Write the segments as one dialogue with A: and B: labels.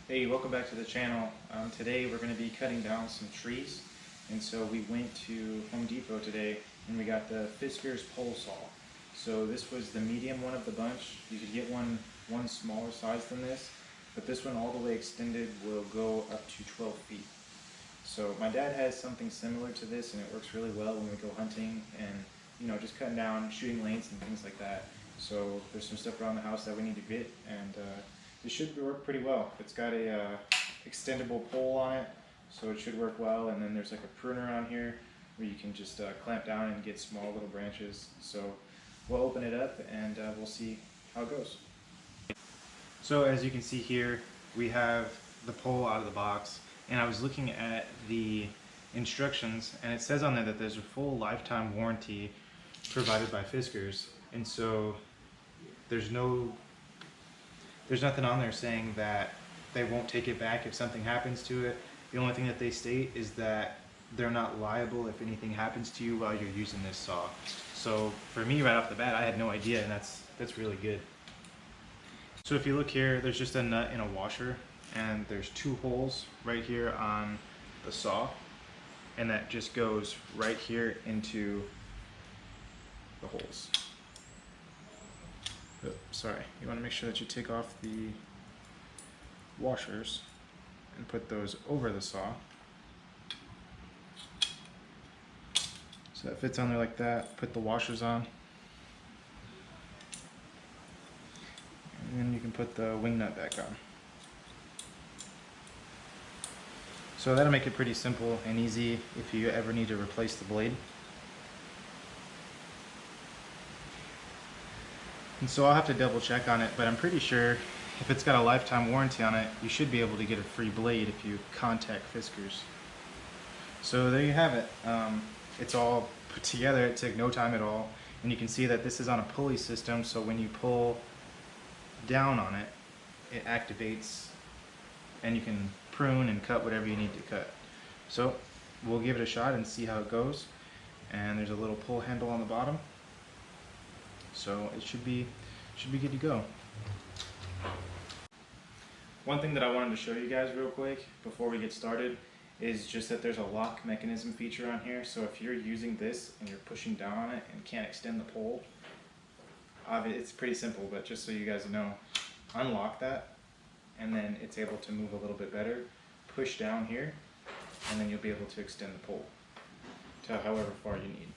A: Hey, welcome back to the channel. Today we're going to be cutting down some trees, and so we went to Home Depot today and we got the Fiskars pole saw. So this was the medium one of the bunch. You could get one smaller size than this, but this one all the way extended will go up to 12 feet. So my dad has something similar to this and it works really well when we go hunting and just cutting down shooting lanes and things like that. So there's some stuff around the house that we need to get, and this should work pretty well. It's got a extendable pole on it, so it should work well. And then there's like a pruner on here where you can just clamp down and get small little branches. So we'll open it up and we'll see how it goes. So as you can see here, we have the pole out of the box, and I was looking at the instructions and it says on there that there's a full lifetime warranty provided by Fiskars, and so there's nothing on there saying that they won't take it back if something happens to it. The only thing that they state is that they're not liable if anything happens to you while you're using this saw. So for me, right off the bat, I had no idea, and that's really good. So if you look here, there's just a nut and a washer, and there's two holes right here on the saw, and that just goes right here into the holes. Oh, sorry, you want to make sure that you take off the washers and put those over the saw. So that fits on there like that. Put the washers on. And then you can put the wing nut back on. So that'll make it pretty simple and easy if you ever need to replace the blade. And so I'll have to double check on it, but I'm pretty sure if it's got a lifetime warranty on it, you should be able to get a free blade if you contact Fiskars. So there you have it. It's all put together. It took no time at all. And you can see that this is on a pulley system, so when you pull down on it, it activates and you can prune and cut whatever you need to cut. So we'll give it a shot and see how it goes. And there's a little pull handle on the bottom. So it should be good to go. One thing that I wanted to show you guys real quick before we get started is just that there's a lock mechanism feature on here. So if you're using this and you're pushing down on it and can't extend the pole, it's pretty simple, but just so you guys know, unlock that and then it's able to move a little bit better. Push down here and then you'll be able to extend the pole to however far you need.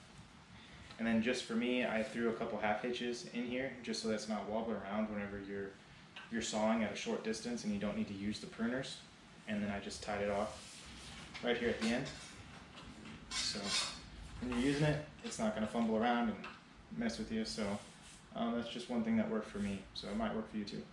A: And then just for me, I threw a couple half hitches in here just so that's not wobbling around whenever you're sawing at a short distance and you don't need to use the pruners. And then I just tied it off right here at the end. So when you're using it, it's not going to fumble around and mess with you. So that's just one thing that worked for me. So it might work for you too.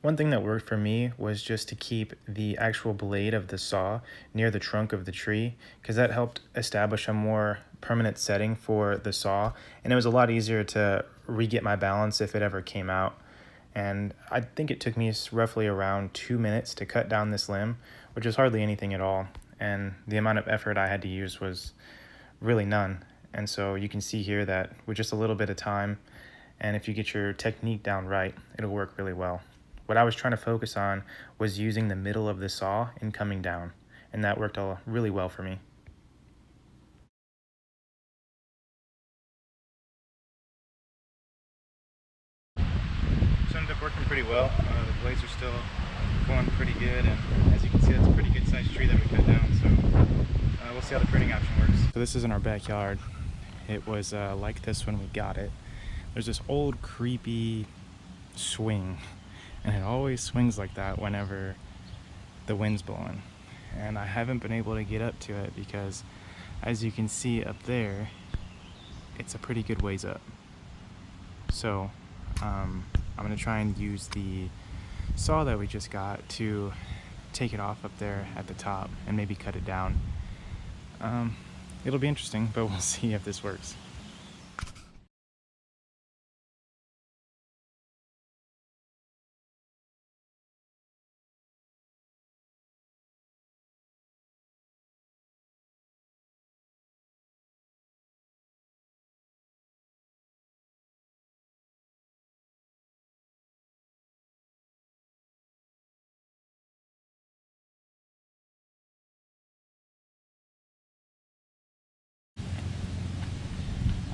A: One thing that worked for me was just to keep the actual blade of the saw near the trunk of the tree, because that helped establish a more permanent setting for the saw, and it was a lot easier to re-get my balance if it ever came out. And I think it took me roughly around 2 minutes to cut down this limb, which is hardly anything at all, and the amount of effort I had to use was really none. And so you can see here that with just a little bit of time, and if you get your technique down right, it'll work really well. What I was trying to focus on was using the middle of the saw and coming down, and that worked really well for me. So it ended up working pretty well. The blades are still going pretty good, and as you can see, that's a pretty good sized tree that we cut down, so we'll see how the pruning option works. So this is in our backyard. It was like this when we got it. There's this old creepy swing, and it always swings like that whenever the wind's blowing, and I haven't been able to get up to it because, as you can see up there, it's a pretty good ways up. So I'm gonna try and use the saw that we just got to take it off up there at the top and maybe cut it down. It'll be interesting, but we'll see if this works.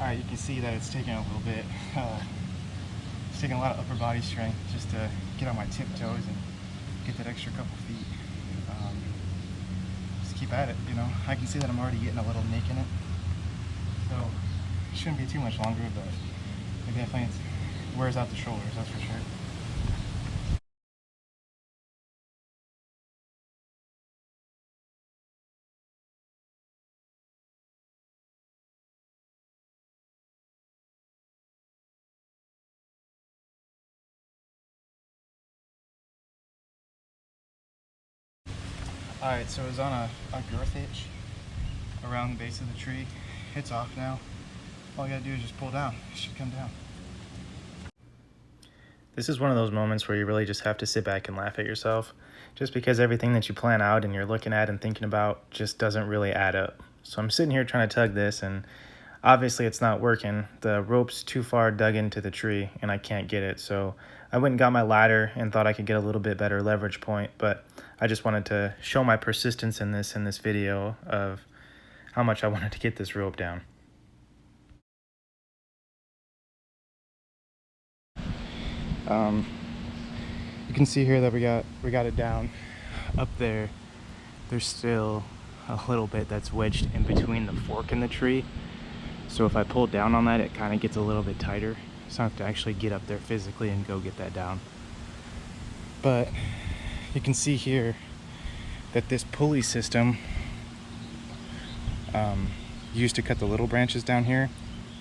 B: Alright, you can see that it's taking a little bit. It's taking a lot of upper body strength just to get on my tiptoes and get that extra couple feet. Just keep at it, you know. I can see that I'm already getting a little nick in it. So, it shouldn't be too much longer, but it definitely wears out the shoulders, that's for sure. Alright, so it's on a girth hitch around the base of the tree. It's off now. All you gotta do is just pull down. It should come down.
A: This is one of those moments where you really just have to sit back and laugh at yourself, just because everything that you plan out and you're looking at and thinking about just doesn't really add up. So I'm sitting here trying to tug this, and obviously it's not working. The rope's too far dug into the tree and I can't get it. So I went and got my ladder and thought I could get a little bit better leverage point, but I just wanted to show my persistence in this video of how much I wanted to get this rope down.
B: You can see here that we got it down. Up there, there's still a little bit that's wedged in between the fork and the tree. So if I pull down on that, it kind of gets a little bit tighter. So I have to actually get up there physically and go get that down. But you can see here that this pulley system used to cut the little branches down here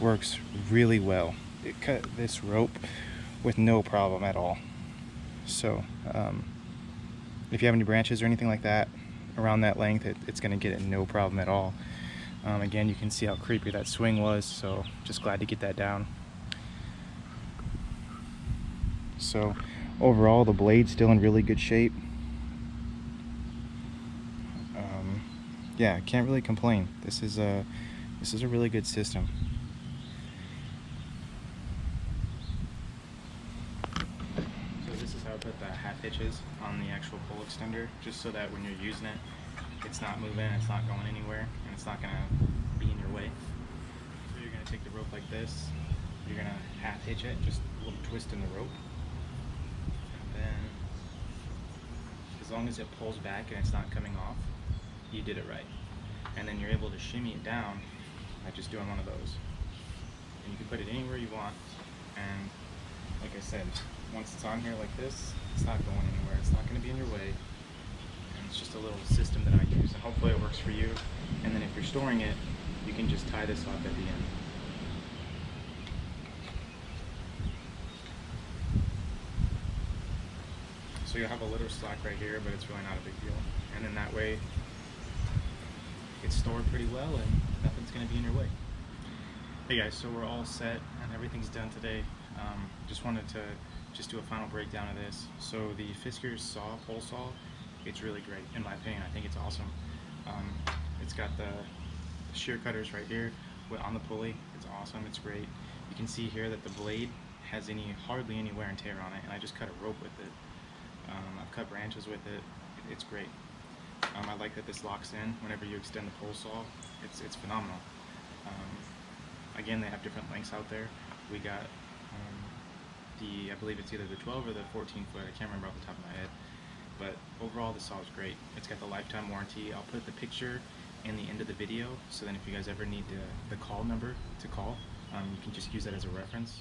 B: works really well. It cut this rope with no problem at all. So if you have any branches or anything like that around that length, it's going to get it no problem at all. Again, you can see how creepy that swing was, so just glad to get that down. So overall, the blade's still in really good shape. Yeah, can't really complain. This is a really good system. So this is how I put the half hitches on the actual pull extender, just so that when you're using it, it's not moving, it's not going anywhere, and it's not going to be in your way. So you're going to take the rope like this, you're going to half hitch it, just a little twist in the rope, and then as long as it pulls back and it's not coming off, you did it right. And then you're able to shimmy it down by just doing one of those. And you can put it anywhere you want, and like I said, once it's on here like this, it's not going anywhere, it's not going to be in your way. It's just a little system that I use, and hopefully it works for you. And then if you're storing it, you can just tie this off at the end. So you'll have a little slack right here, but it's really not a big deal. And then that way, it's stored pretty well and nothing's going to be in your way. Hey guys, so we're all set and everything's done today. Just wanted to do a final breakdown of this. So the Fiskars pole saw, it's really great in my opinion. I think it's awesome. It's got the shear cutters right here on the pulley. It's awesome. It's great. You can see here that the blade has hardly any wear and tear on it, and I just cut a rope with it. I've cut branches with it. It's great. I like that this locks in whenever you extend the pole saw. It's phenomenal. Again, they have different lengths out there. We got I believe it's either the 12 or the 14 foot. I can't remember off the top of my head. But overall, the saw is great. It's got the lifetime warranty. I'll put the picture in the end of the video, so then if you guys ever need the call number to call, you can just use that as a reference.